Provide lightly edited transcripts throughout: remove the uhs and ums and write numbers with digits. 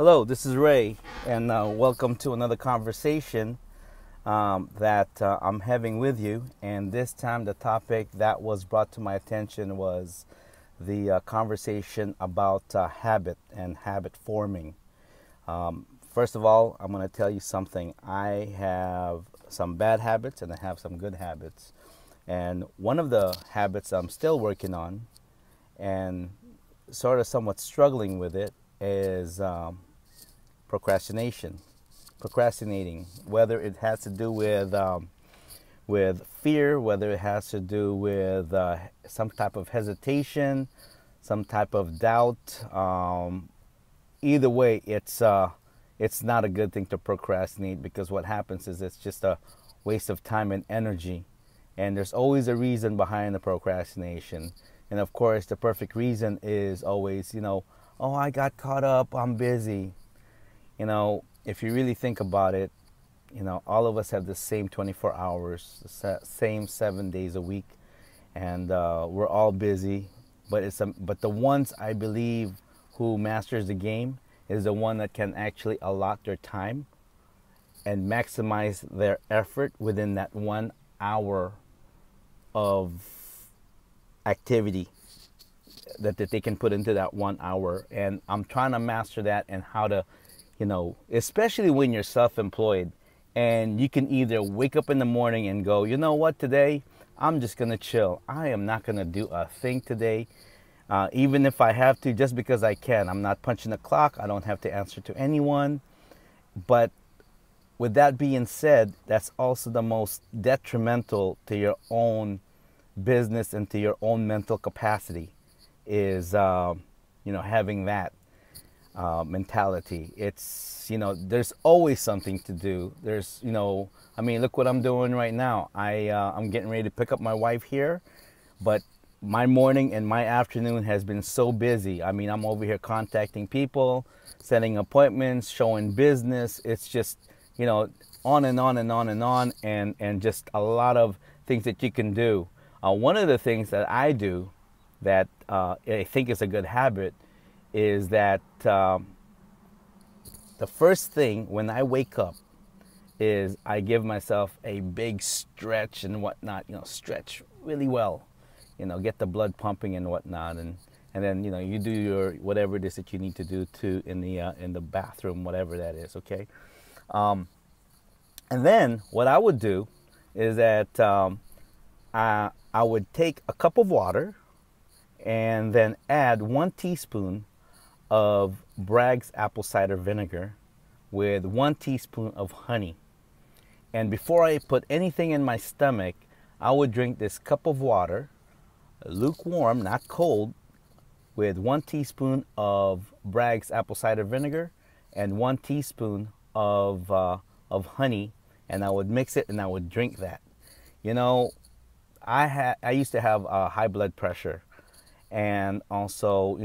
Hello, this is Ray, and welcome to another conversation that I'm having with you. And this time, the topic that was brought to my attention was the conversation about habit and habit forming. First of all, I'm going to tell you something. I have some bad habits and I have some good habits. And one of the habits I'm still working on and sort of somewhat struggling with it is procrastination. Procrastinating, whether it has to do with fear, whether it has to do with some type of hesitation, some type of doubt. Either way, it's not a good thing to procrastinate, because what happens is it's just a waste of time and energy. And there's always a reason behind the procrastination. And of course, the perfect reason is always, oh, I got caught up, I'm busy. If you really think about it, all of us have the same 24 hours, the same 7 days a week, and we're all busy. But the ones, I believe, who masters the game is the one that can actually allot their time and maximize their effort within that 1 hour of activity that they can put into that 1 hour. And I'm trying to master that, and how to, especially when you're self-employed and you can either wake up in the morning and go, you know what, today I'm just going to chill. I am not going to do a thing today. Even if I have to, just because I can. I'm not punching the clock. I don't have to answer to anyone. But with that being said, that's also the most detrimental to your own business and to your own mental capacity, is having that mentality. It's, there's always something to do. There's, look what I'm doing right now. I'm getting ready to pick up my wife here, but my morning and my afternoon has been so busy. I'm over here contacting people, setting appointments, showing business. It's just, on and on and on and on, and just a lot of things that you can do. One of the things that I do that I think is a good habit is that the first thing when I wake up is I give myself a big stretch and whatnot, stretch really well, get the blood pumping and whatnot. And then, you do your whatever it is that you need to do in the bathroom, whatever that is, okay? And then what I would do is that I would take a cup of water and then add 1 teaspoon of Bragg's apple cider vinegar with 1 teaspoon of honey. And before I put anything in my stomach, I would drink this cup of water, lukewarm, not cold, with 1 teaspoon of Bragg's apple cider vinegar and 1 teaspoon of honey, and I would mix it and I would drink that. I used to have high blood pressure, and also,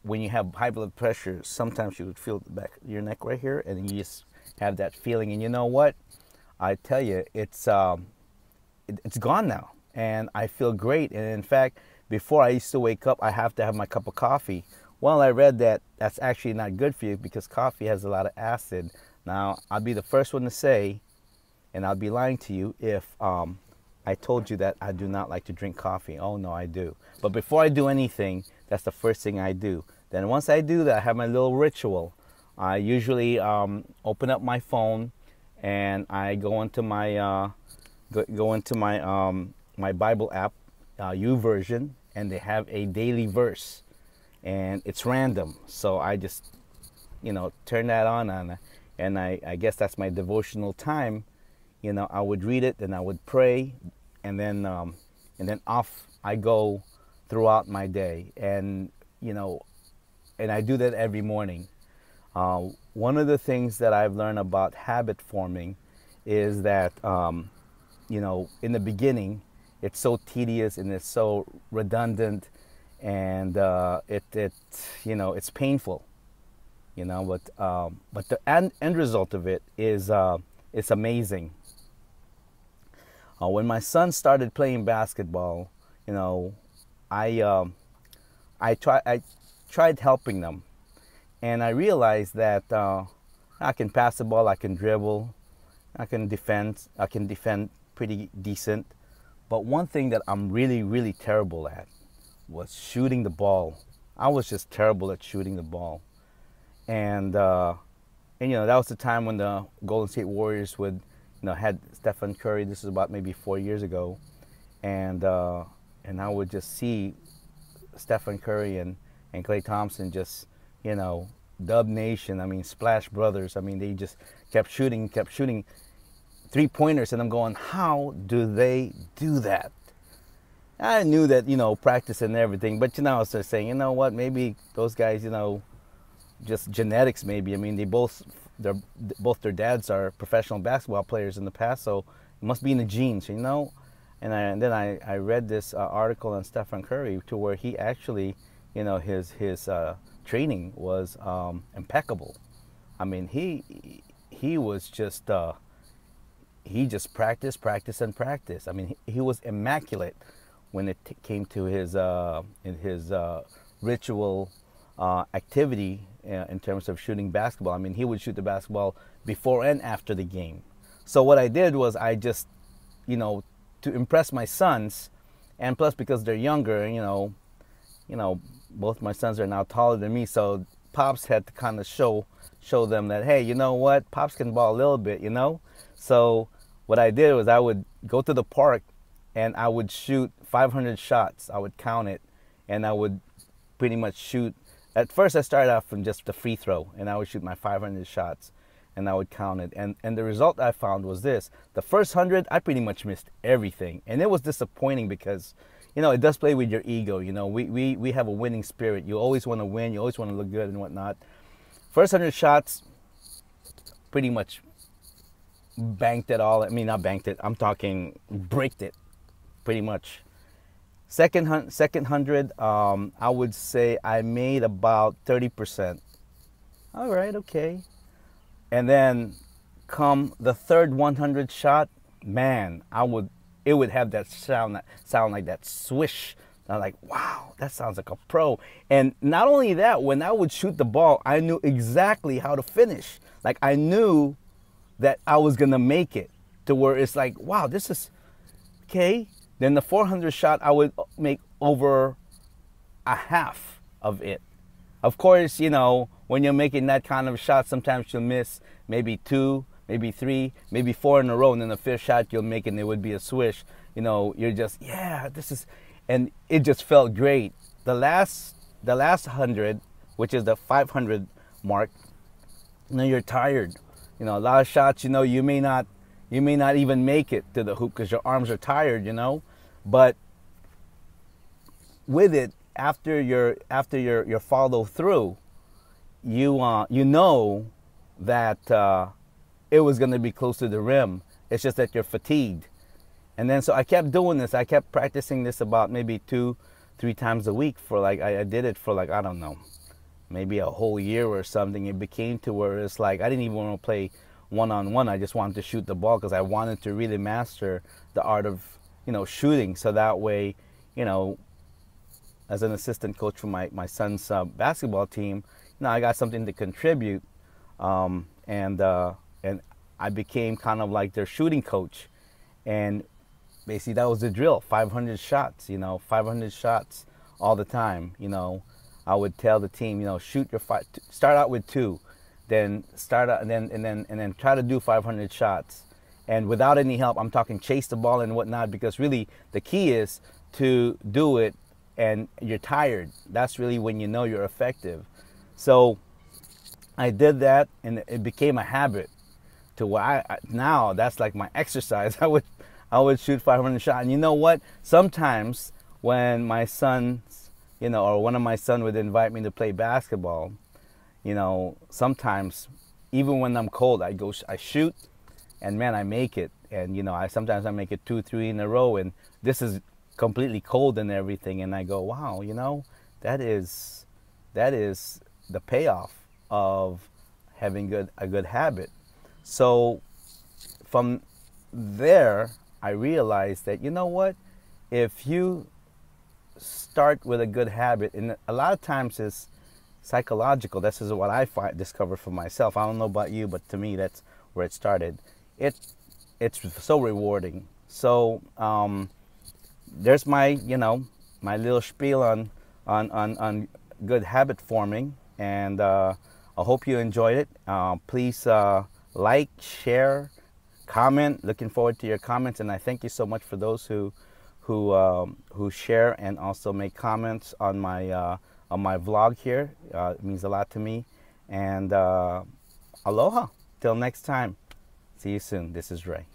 when you have high blood pressure, sometimes you would feel the back of your neck right here, and you just have that feeling. And you know what? I tell you, it's gone now, and I feel great. And in fact, before I used to wake up, I have to have my cup of coffee. Well, I read that that's actually not good for you, because coffee has a lot of acid. Now, I'll be the first one to say, and I'll be lying to you if I told you that I do not like to drink coffee. Oh no, I do. But before I do anything, that's the first thing I do. Then once I do that, I have my little ritual. I usually open up my phone and I go into my my Bible app, YouVersion, and they have a daily verse, and it's random. So I just turn that on, and I guess that's my devotional time. I would read it, and I would pray, and then off I go throughout my day. And and I do that every morning. One of the things that I've learned about habit forming is that in the beginning it's so tedious and it's so redundant, and it's painful, but the end result of it is it's amazing. When my son started playing basketball, I tried helping them, And I realized that I can pass the ball, I can dribble, I can defend pretty decent. But one thing that I'm really, really terrible at was shooting the ball. I was just terrible at shooting the ball. And you know, that was the time when the Golden State Warriors would, you know, had Stephen Curry. This was about maybe 4 years ago, and I would just see Stephen Curry and Klay Thompson just, you know, Dub Nation. I mean, Splash Brothers. I mean, they just kept shooting 3-pointers, and I'm going, how do they do that? I knew that, you know, practice and everything, but you know, I was just saying, you know what, maybe those guys, you know, just genetics maybe. I mean, both their dads are professional basketball players in the past, so it must be in the genes, you know. And then I read this article on Stephen Curry to where he actually, you know, his training was impeccable. I mean, he was just he just practiced. I mean, he was immaculate when it came to his ritual activity in terms of shooting basketball. I mean, he would shoot the basketball before and after the game. So what I did was I just, you know, to impress my sons, and plus because they're younger, you know, both my sons are now taller than me, so Pops had to kind of show them that, hey, you know what, Pops can ball a little bit, you know. So what I did was I would go to the park and I would shoot 500 shots. I would count it, and I would pretty much shoot. At first I started off from just the free throw, and I would shoot my 500 shots, and I would count it. And the result I found was this: the first 100, I pretty much missed everything, and it was disappointing because, you know, it does play with your ego. You know, we have a winning spirit. You always want to win. You always want to look good and whatnot. First 100 shots, pretty much banked it all. I mean, not banked it. I'm talking bricked it, pretty much. Second 100, I would say I made about 30%. All right, okay. And then come the third 100 shot, man, it would have that sound like that swish. I'm like, wow, that sounds like a pro. And not only that, when I would shoot the ball, I knew exactly how to finish. Like, I knew that I was gonna make it to where it's like, wow, this is okay. Then the 400 shot, I would make over a half of it. Of course, you know, when you're making that kind of shot, sometimes you'll miss maybe 2, maybe 3, maybe 4 in a row, and then the fifth shot you'll make and it would be a swish. You know, you're just, yeah, this is, and it just felt great. The last 100, which is the 500 mark, you know, you're tired. You know, a lot of shots, you know, you may not even make it to the hoop because your arms are tired, you know. But with it, after your follow through, you know that it was going to be close to the rim. It's just that you're fatigued. And then so I kept doing this. I kept practicing this about maybe 2-3 times a week for like, I did it for like, I don't know, maybe a whole year or something. It became to where it's like I didn't even want to play one-on-one. I just wanted to shoot the ball because I wanted to really master the art of, you know, shooting. So that way, you know, as an assistant coach for my son's basketball team, you know, I got something to contribute, and I became kind of like their shooting coach. And basically that was the drill: 500 shots, you know, 500 shots all the time. You know, I would tell the team, you know, shoot your start out with 2, then start out and then try to do 500 shots. And without any help, I'm talking chase the ball and whatnot, because really the key is to do it and you're tired. That's really when you know you're effective. So I did that, and it became a habit to where now that's like my exercise. I would shoot 500 shots. And you know what? Sometimes when my sons, you know, or one of my sons would invite me to play basketball, you know, sometimes even when I'm cold, I shoot, and man, I make it. And you know, sometimes I make it 2-3 in a row, and this is completely cold and everything, and I go, wow, you know, that is the payoff of having a good habit. So from there, I realized that, you know what, if you start with a good habit, and a lot of times psychological. This is what I discovered for myself. I don't know about you, but to me, that's where it started. It it's so rewarding. So there's my, my little spiel on good habit forming, and I hope you enjoyed it. Please like, share, comment. Looking forward to your comments, and I thank you so much for those who share and also make comments on my vlog here. It means a lot to me. And aloha. Till next time. See you soon. This is Ray.